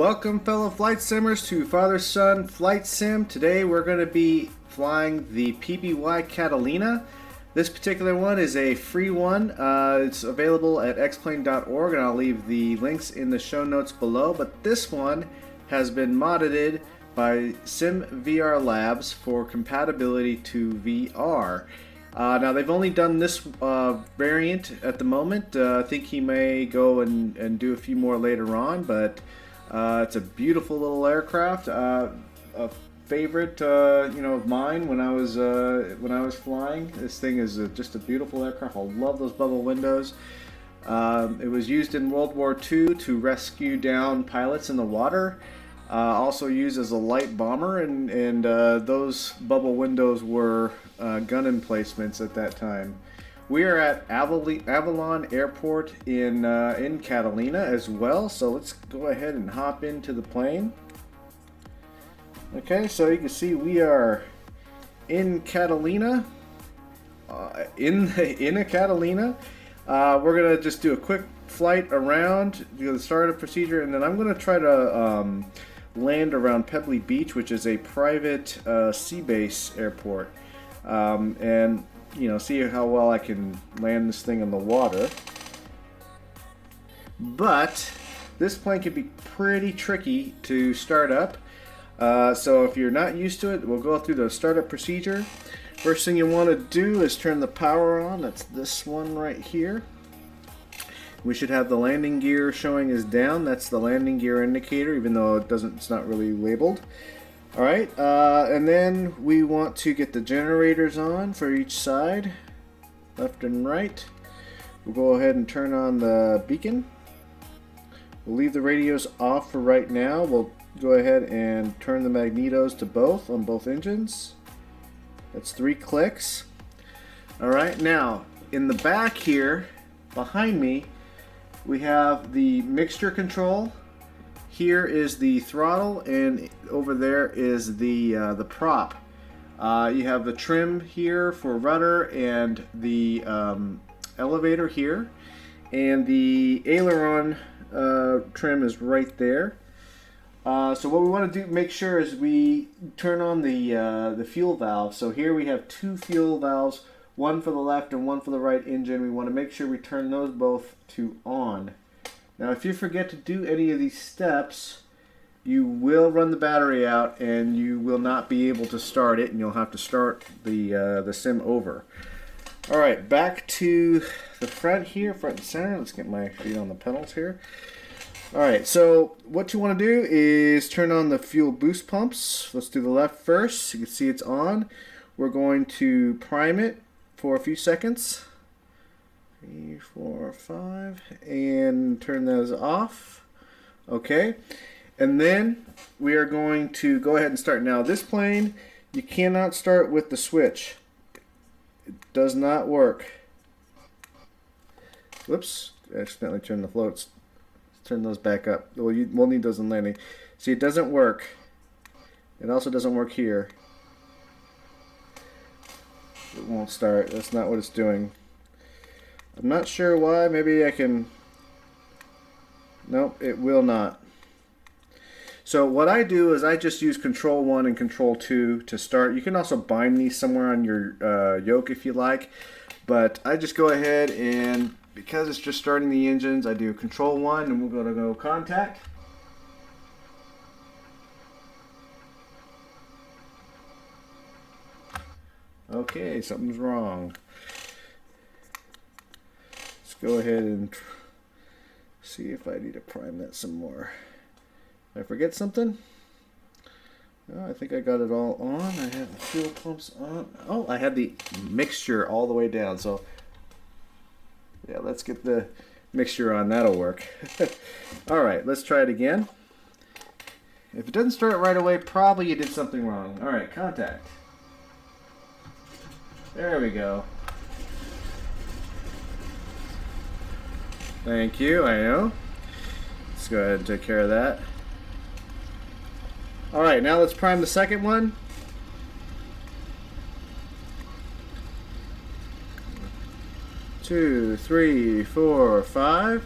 Welcome fellow flight simmers to father-son flight sim. Today we're going to be flying the PBY Catalina. This particular one is a free one. It's available at xplane.org and I'll leave the links in the show notes below. But this one has been modded by SimVRlabs for compatibility to VR. Now they've only done this variant at the moment. I think he may go and do a few more later on, but it's a beautiful little aircraft. A favorite, of mine when I was flying. This thing is just a beautiful aircraft. I love those bubble windows. It was used in World War II to rescue down pilots in the water. Also used as a light bomber, and those bubble windows were gun emplacements at that time. We are at Avalon Airport in Catalina as well, so let's go ahead and hop into the plane. Okay, so you can see we are in Catalina, in a Catalina. We're gonna just do a quick flight around, do the startup procedure, and then I'm gonna try to land around Pebbly Beach, which is a private sea base airport, and see how well I can land this thing in the water. But this plane can be pretty tricky to start up, so if you're not used to it, we'll go through the startup procedure. First thing you want to do is turn the power on. That's this one right here. We should have the landing gear showing as down. That's the landing gear indicator, even though it's not really labeled. Alright, and then we want to get the generators on for each side, left and right. We'll go ahead and turn on the beacon. We'll leave the radios off for right now. We'll go ahead and turn the magnetos to both on both engines. That's 3 clicks. Alright, now in the back here, behind me, we have the mixture control. Here is the throttle, and over there is the prop. You have the trim here for rudder and the elevator here, and the aileron trim is right there. So what we want to do, make sure, is we turn on the fuel valve. So here we have 2 fuel valves, one for the left and one for the right engine. We want to make sure we turn those both to on. Now if you forget to do any of these steps, you will run the battery out and you will not be able to start it, and you'll have to start the sim over. Alright, back to the front here, front and center. Let's get my feet on the pedals here. Alright, so what you want to do is turn on the fuel boost pumps. Let's do the left first. You can see it's on. We're going to prime it for a few seconds. 3, 4, 5, and turn those off. Okay, and then we are going to go ahead and start. Now this plane, you cannot start with the switch. It does not work. Whoops, I accidentally turned the floats. Let's turn those back up. We'll need those in landing. See, it doesn't work. It also doesn't work here. It won't start. That's not what it's doing. I'm not sure why. Maybe I can... Nope, it will not. So what I do is I just use Control 1 and Control 2 to start. You can also bind these somewhere on your yoke if you like. But I just go ahead and, because it's just starting the engines, I do Control 1 and we're going to go contact. Okay, something's wrong. Go ahead and see if I need to prime that some more. Did I forget something? No, I think I got it all on. I have the fuel pumps on. Oh, I have the mixture all the way down. So, yeah, let's get the mixture on. That'll work. Alright, let's try it again. If it doesn't start right away, probably you did something wrong. Alright, contact. There we go. Thank you, I know. Let's go ahead and take care of that. Alright, now let's prime the second one. 2, 3, 4, 5.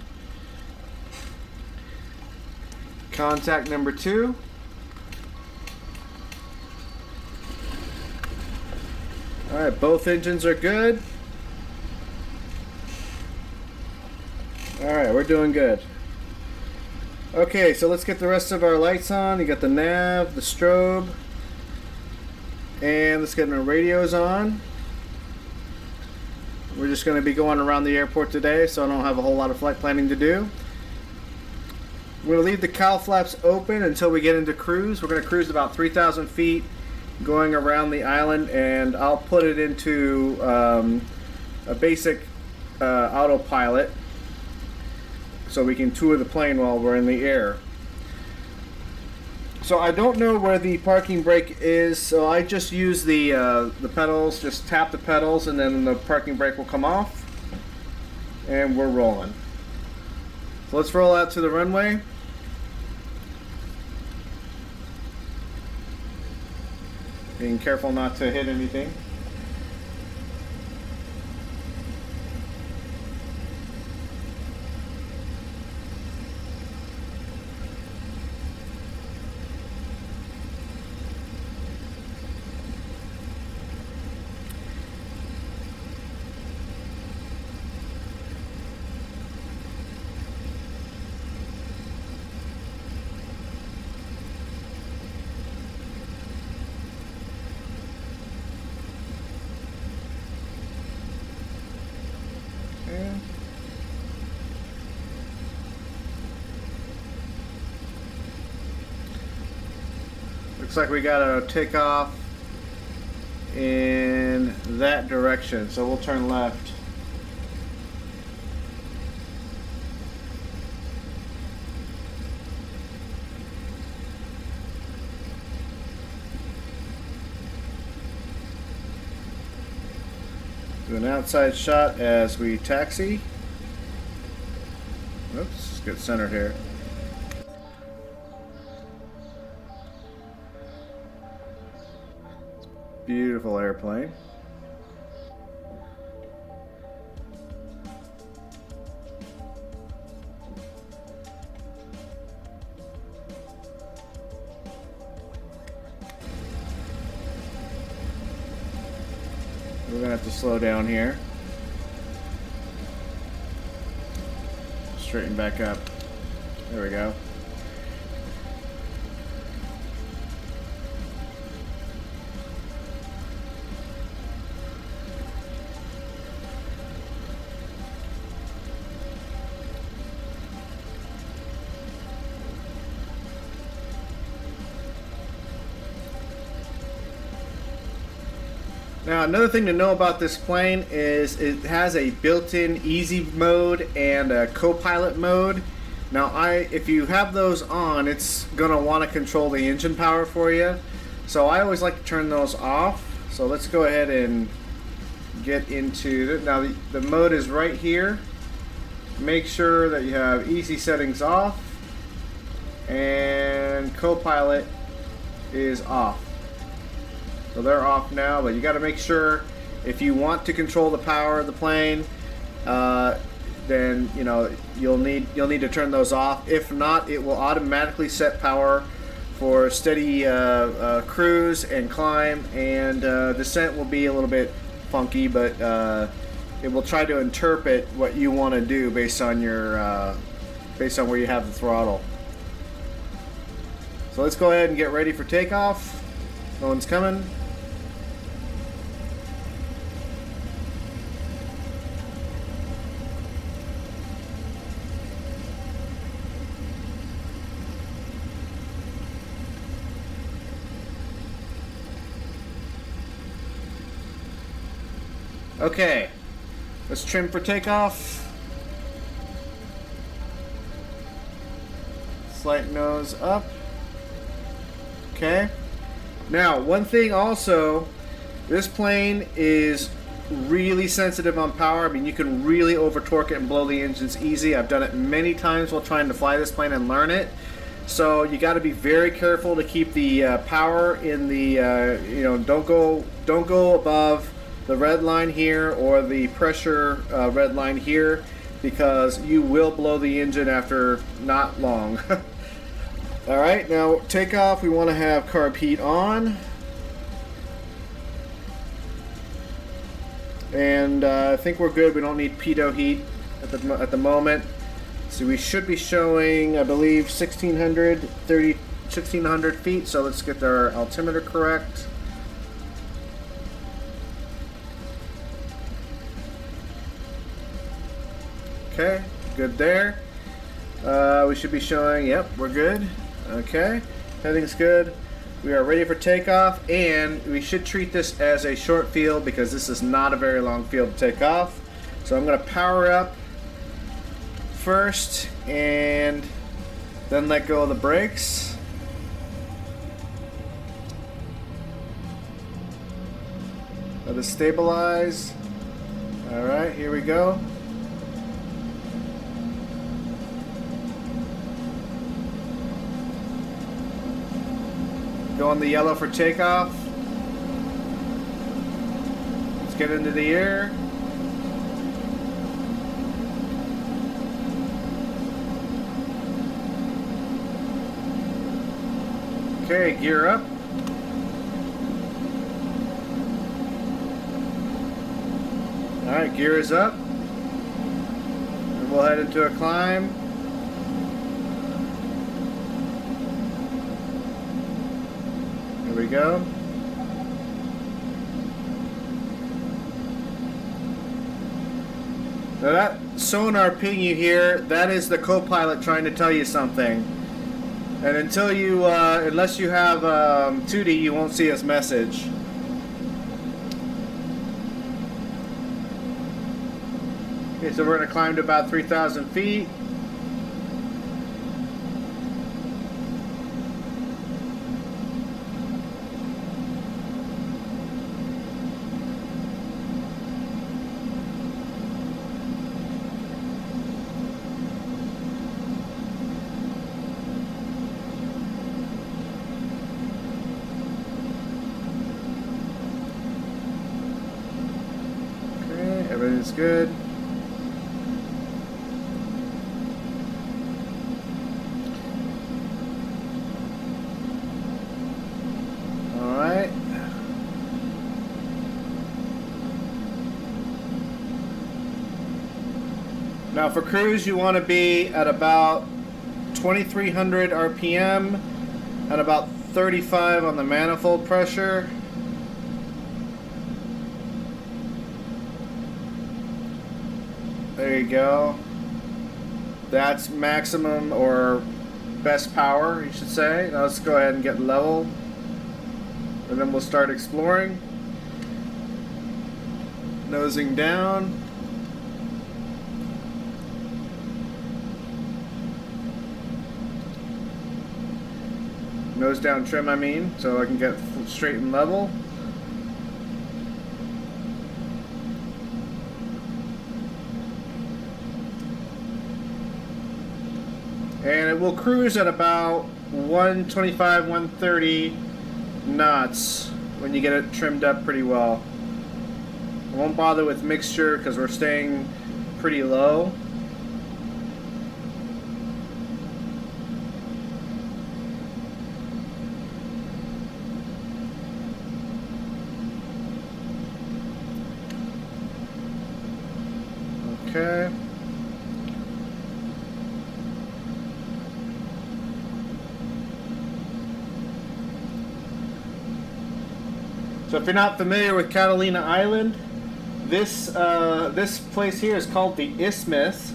Contact number 2. Alright, both engines are good. Alright, we're doing good. Okay, so let's get the rest of our lights on. You got the nav, the strobe, and let's get our radios on. We're just going to be going around the airport today, so I don't have a whole lot of flight planning to do. We're going to leave the cowl flaps open until we get into cruise. We're going to cruise about 3,000 feet going around the island, and I'll put it into a basic autopilot so we can tour the plane while we're in the air. So I don't know where the parking brake is, so I just use the pedals, just tap the pedals, and then the parking brake will come off, and we're rolling. So let's roll out to the runway. Being careful not to hit anything. Looks like we got to take off in that direction, so we'll turn left. Do an outside shot as we taxi. Oops, let's get centered here. Beautiful airplane. We're gonna have to slow down here. Straighten back up. There we go. Now, another thing to know about this plane is it has a built-in easy mode and a co-pilot mode. Now, if you have those on, it's going to want to control the engine power for you. So I always like to turn those off. So let's go ahead and get into it. Now, the mode is right here. Make sure that you have easy settings off and co-pilot is off. So they're off now, but you got to make sure if you want to control the power of the plane, then you'll need to turn those off. If not, it will automatically set power for steady cruise and climb, and descent will be a little bit funky, but it will try to interpret what you want to do based on where you have the throttle. So let's go ahead and get ready for takeoff. No one's coming. Okay, let's trim for takeoff. Slight nose up. Okay. Now, one thing also, this plane is really sensitive on power. I mean, you can really over torque it and blow the engines easy. I've done it many times while trying to fly this plane and learn it. So you got to be very careful to keep the power in the don't go above the red line here or the pressure red line here, because you will blow the engine after not long. Alright, now takeoff, we want to have carb heat on. And I think we're good. We don't need pitot heat at the moment. So we should be showing, I believe, 1600 feet. So let's get our altimeter correct. Okay, good there. We should be showing, yep, we're good. Okay, everything's good. We are ready for takeoff, and we should treat this as a short field because this is not a very long field to take off. So I'm going to power up first and then let go of the brakes. Let it stabilize. Alright, here we go. Go on the yellow for takeoff. Let's get into the air. Okay, gear up. Alright, gear is up. And we'll head into a climb. Here we go. Now that sonar ping you hear, that is the co-pilot trying to tell you something. And until you, unless you have 2D, you won't see his message. Okay, so we're going to climb to about 3,000 feet. Everything's good. All right. Now for cruise, you want to be at about 2,300 RPM and about 35 on the manifold pressure. There you go. That's maximum or best power, you should say. Now let's go ahead and get level. And then we'll start exploring. Nosing down. Nose down trim, I mean, so I can get straight and level. And it will cruise at about 125, 130 knots when you get it trimmed up pretty well. I won't bother with mixture because we're staying pretty low. Okay. So if you're not familiar with Catalina Island, this place here is called the Isthmus,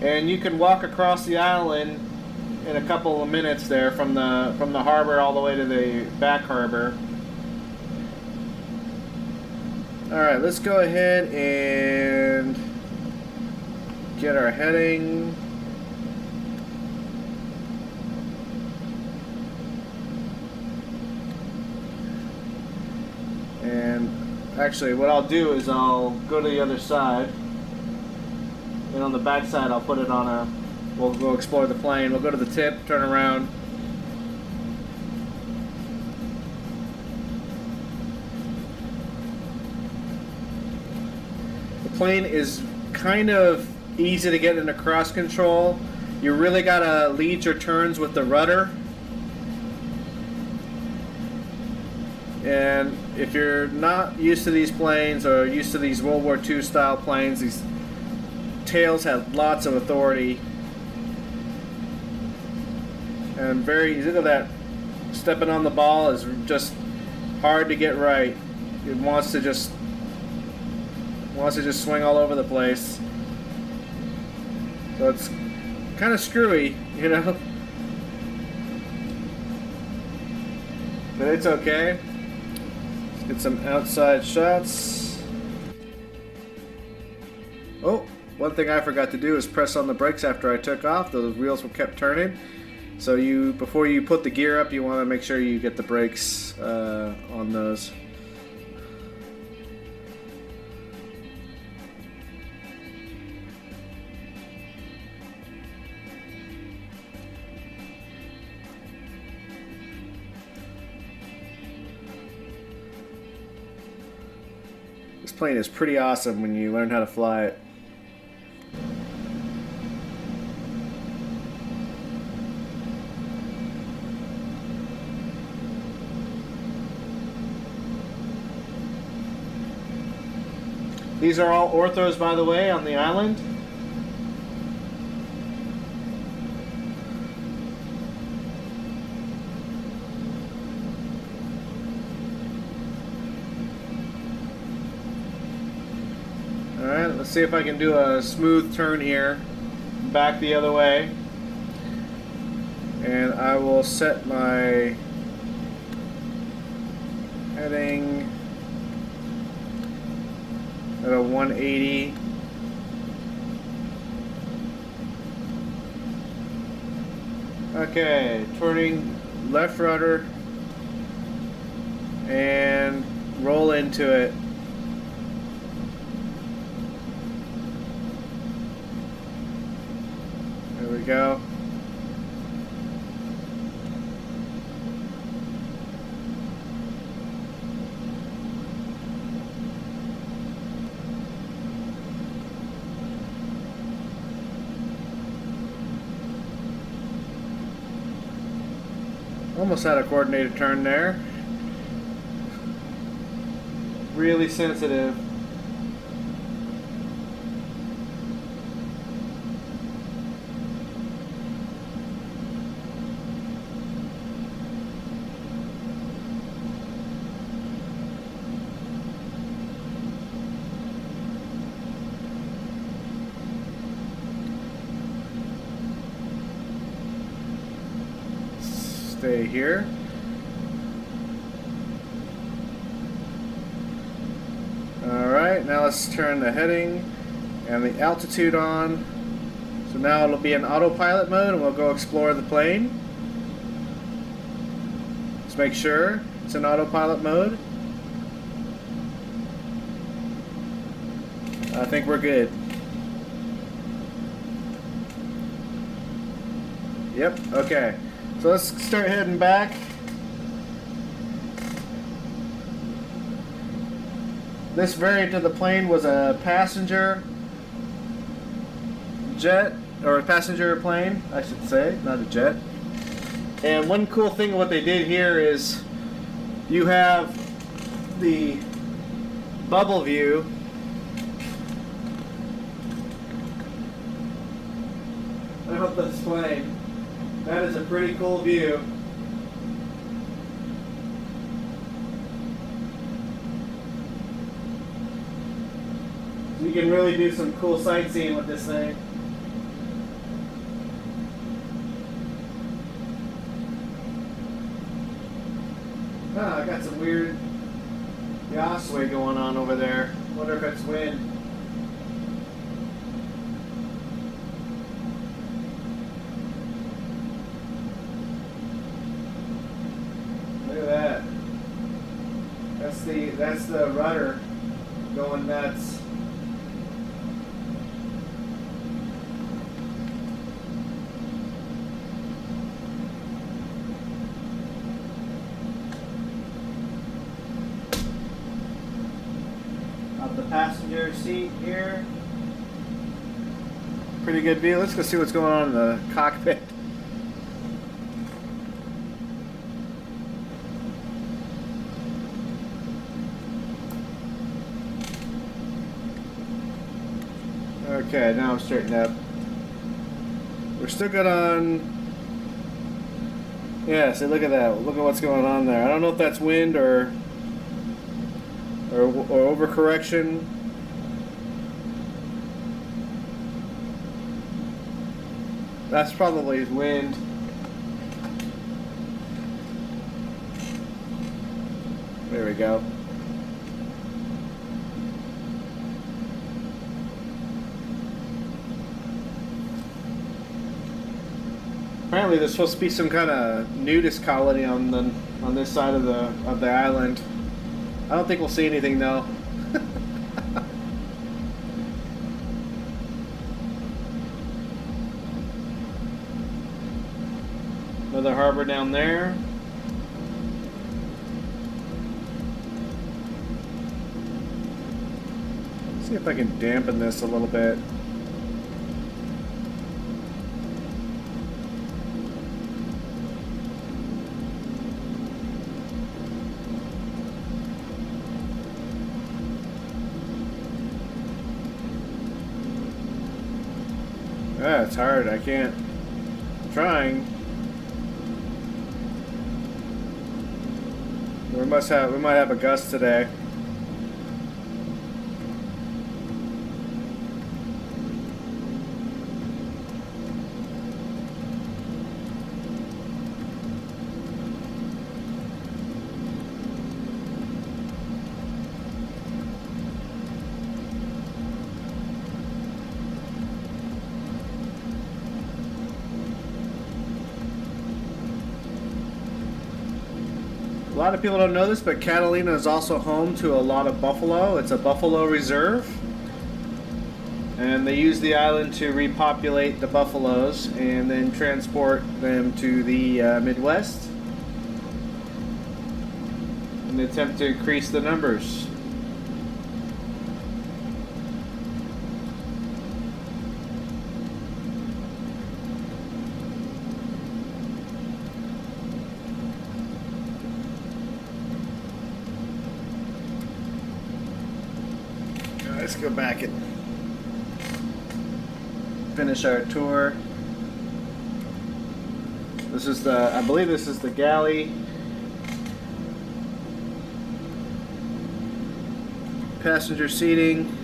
and you can walk across the island in a couple of minutes there from the harbor all the way to the back harbor. All right, let's go ahead and get our heading. And actually what I'll do is I'll go to the other side, and on the back side I'll put it on a, we'll go explore the plane, we'll go to the tip, turn around. The plane is kind of easy to get into cross control. You really gotta lead your turns with the rudder. And if you're not used to these planes or used to these World War II style planes, these tails have lots of authority. And very easy. Look at that. Stepping on the ball is just hard to get right. It wants to just swing all over the place. So it's kind of screwy, you know. But it's okay. Let's get some outside shots. Oh, one thing I forgot to do is press on the brakes after I took off. Those wheels were kept turning. So before you put the gear up, you want to make sure you get the brakes on those. This plane is pretty awesome when you learn how to fly it. These are all orthos, by the way, on the island. Alright, let's see if I can do a smooth turn here. Back the other way. And I will set my heading at a 180. Okay, turning left rudder and roll into it. There we go. Almost had a coordinated turn there. Really sensitive. Stay here. Alright, now let's turn the heading and the altitude on. So now it'll be in autopilot mode and we'll go explore the plane. Let's make sure it's in autopilot mode. I think we're good. Yep, okay. So let's start heading back. This variant of the plane was a passenger jet, or a passenger plane, I should say, not a jet. And one cool thing what they did here is you have the bubble view. I hope that's playing. That is a pretty cool view. You can really do some cool sightseeing with this thing. Ah, I got some weird yaw sway going on over there. Wonder if it's wind. Look at that. That's the rudder going nuts. Of the passenger seat here. Pretty good view. Let's go see what's going on in the cockpit. Okay, now I'm straightened up. We're still good on... Yeah, see, look at that. Look at what's going on there. I don't know if that's wind or overcorrection. That's probably wind. There we go. Apparently, there's supposed to be some kind of nudist colony on this side of the island. I don't think we'll see anything though. Another harbor down there. Let's see if I can dampen this a little bit. Yeah, it's hard. I can't. I'm trying. We might have a gust today. A lot of people don't know this, but Catalina is also home to a lot of buffalo. It's a buffalo reserve. And they use the island to repopulate the buffaloes and then transport them to the Midwest in an attempt to increase the numbers. Let's go back and finish our tour. This is the, I believe this is the galley. Passenger seating.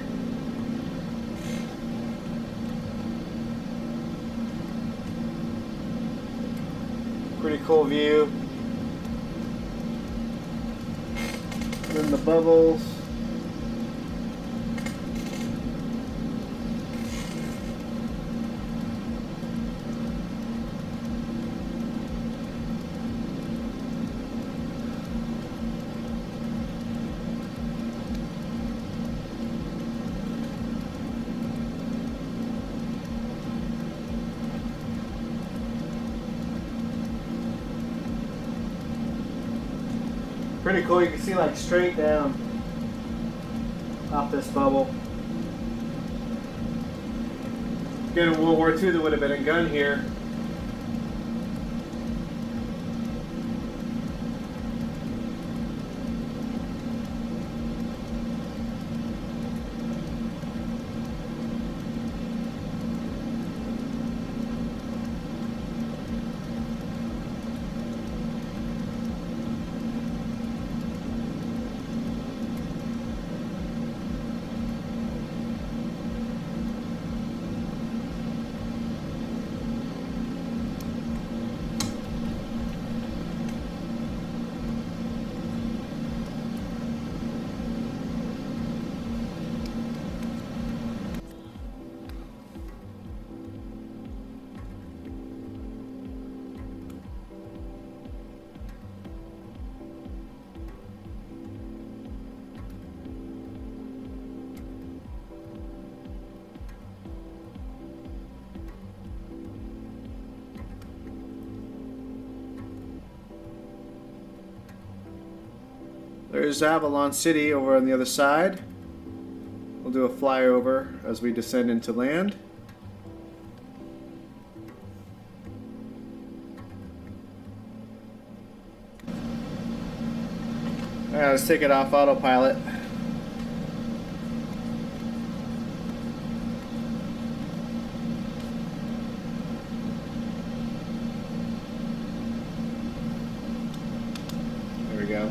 Pretty cool view. And then the bubbles. Pretty cool, you can see like straight down off this bubble. Again, in World War II, there would have been a gun here. There's Avalon City over on the other side. We'll do a flyover as we descend into land. Alright, let's take it off autopilot. There we go.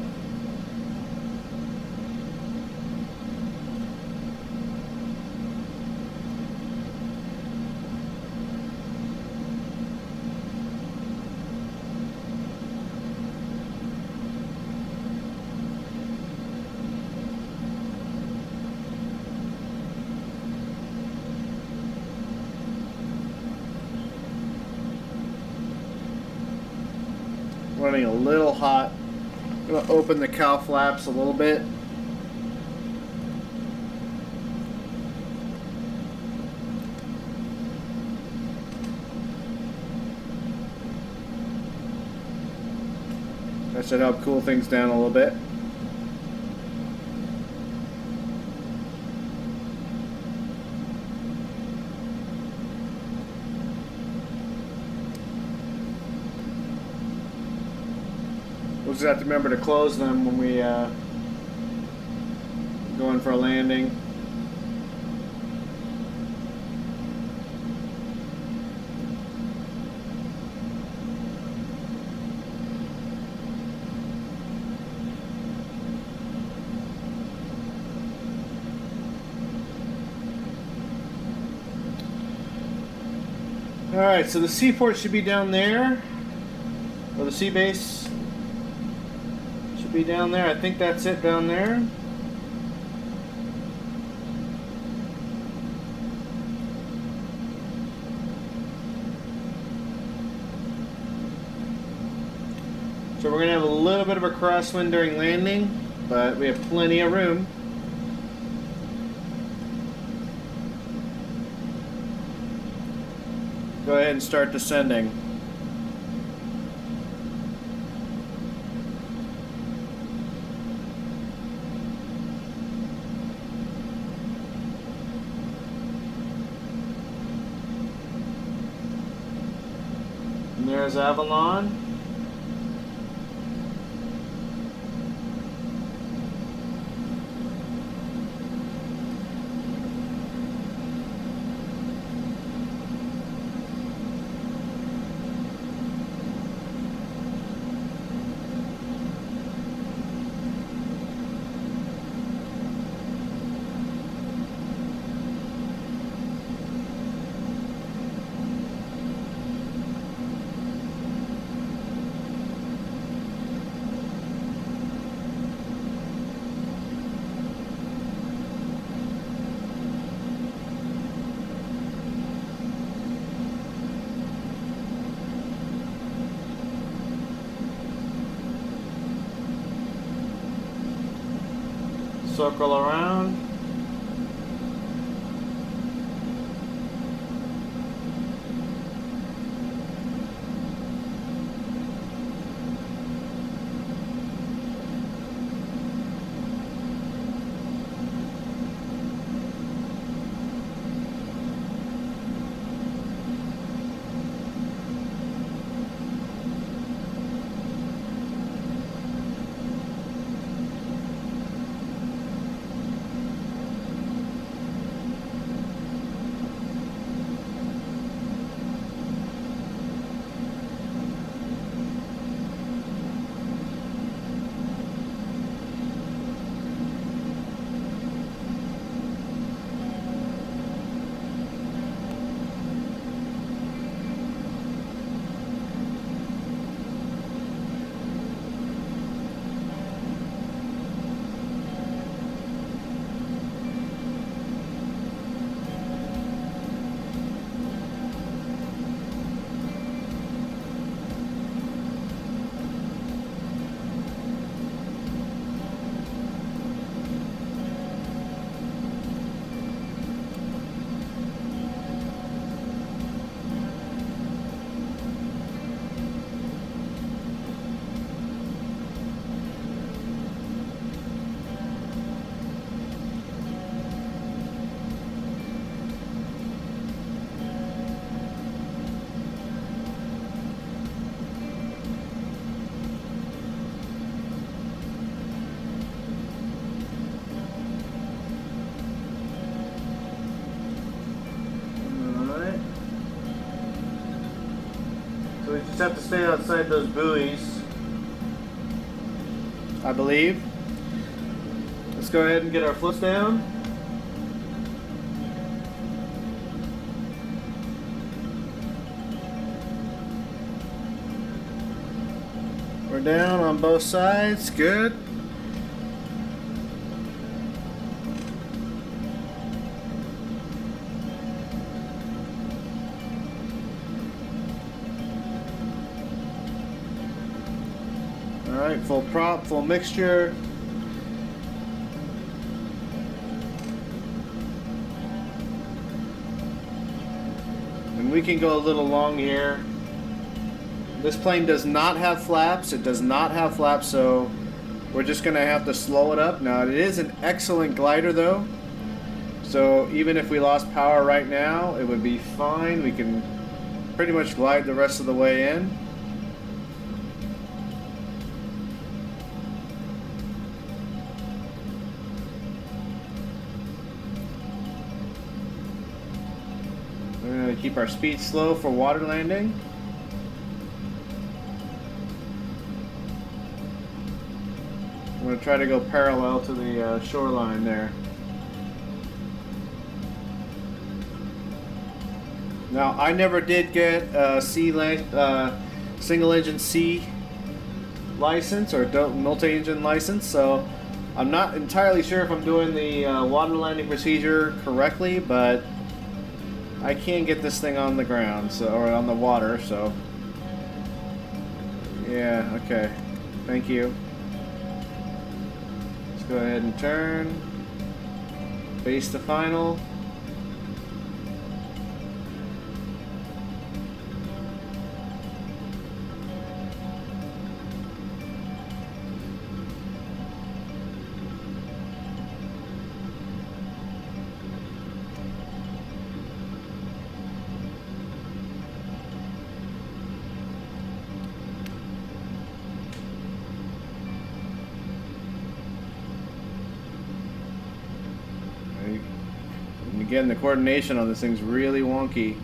Running a little hot. I'm going to open the cow flaps a little bit. That should help cool things down a little bit. We'll just have to remember to close them when we go in for a landing. Alright, so the seaport should be down there, or the sea base should be down there. I think that's it down there. So we're going to have a little bit of a crosswind during landing, but we have plenty of room. Go ahead and start descending. And there's Avalon. Circle around. have to stay outside those buoys, I believe. let's go ahead and get our floats down. We're down on both sides. Good. Alright, full prop, full mixture. And we can go a little long here. This plane does not have flaps. It does not have flaps, so we're just going to have to slow it up. Now, it is an excellent glider, though. So even if we lost power right now, it would be fine. We can pretty much glide the rest of the way in. We're going to keep our speed slow for water landing. I'm going to try to go parallel to the shoreline there. Now, I never did get a single engine C license or multi-engine license, so I'm not entirely sure if I'm doing the water landing procedure correctly, but I can get this thing on the ground, so, or on the water, so yeah, okay. Thank you. Let's go ahead and turn. Base to final. And again, the coordination on this thing's really wonky.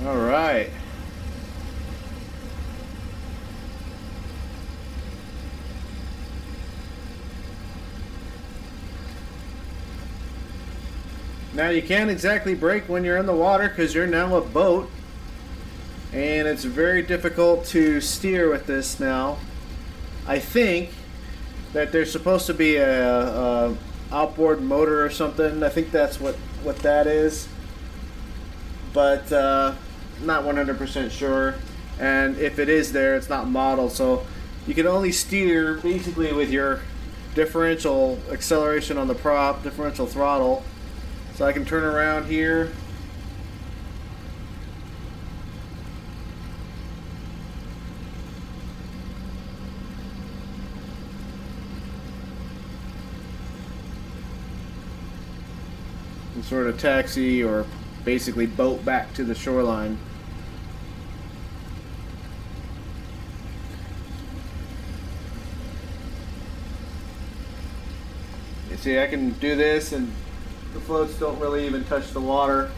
All right. Now you can't exactly brake when you're in the water because you're now a boat, and it's very difficult to steer with this now. I think that there's supposed to be a outboard motor or something. I think that's what that is, but not 100% sure. And if it is there, it's not modeled, so you can only steer basically with your differential acceleration on the prop, differential throttle. So I can turn around here. And sort of taxi or basically boat back to the shoreline. You see, I can do this and the floats don't really even touch the water.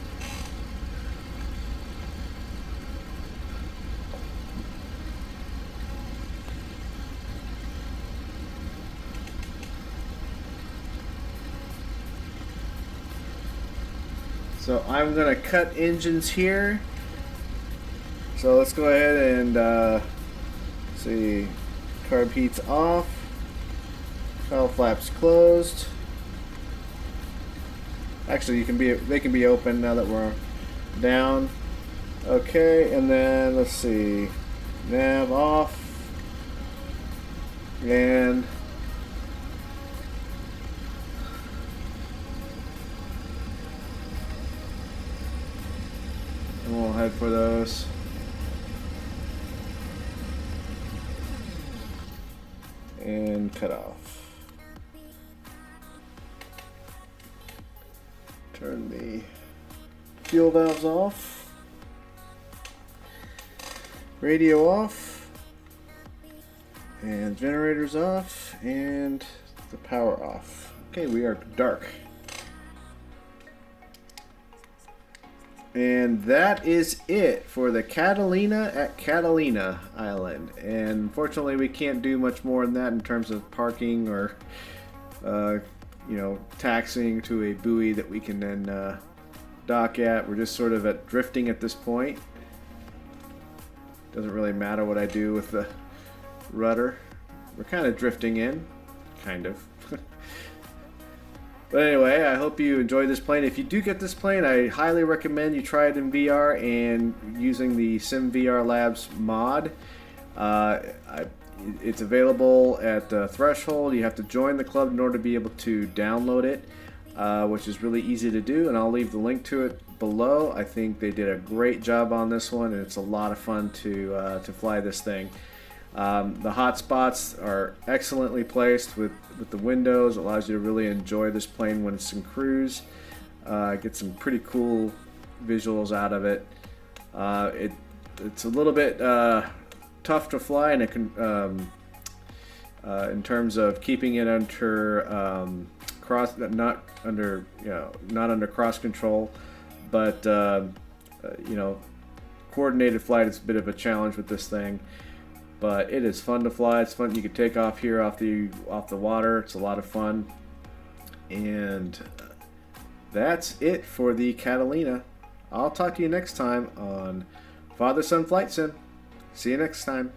So I'm going to cut engines here. So let's go ahead and see, carb heat's off, cowl flaps closed. Actually, they can be open now that we're down. Okay, and then let's see, nav off, and And we'll head for those. And cut off. Turn the fuel valves off. Radio off. And generators off. And the power off. Okay, we are dark. And that is it for the Catalina at Catalina Island. And unfortunately, we can't do much more than that in terms of parking or, you know, taxiing to a buoy that we can then dock at. We're just sort of at drifting at this point. Doesn't really matter what I do with the rudder. We're kind of drifting in, kind of. But anyway, I hope you enjoyed this plane. If you do get this plane, I highly recommend you try it in VR and using the SimVRlabs mod. It's available at Threshold. You have to join the club in order to be able to download it, which is really easy to do, and I'll leave the link to it below. I think they did a great job on this one, and it's a lot of fun to fly this thing. The hot spots are excellently placed with the windows. It allows you to really enjoy this plane when it's in cruise. Get some pretty cool visuals out of it. It's a little bit tough to fly, and it can in terms of keeping it under not under cross control, but you know, coordinated flight is a bit of a challenge with this thing. But it is fun to fly. It's fun. You can take off here off the water. It's a lot of fun. And that's it for the Catalina. I'll talk to you next time on Father Son Flight Sim. See you next time.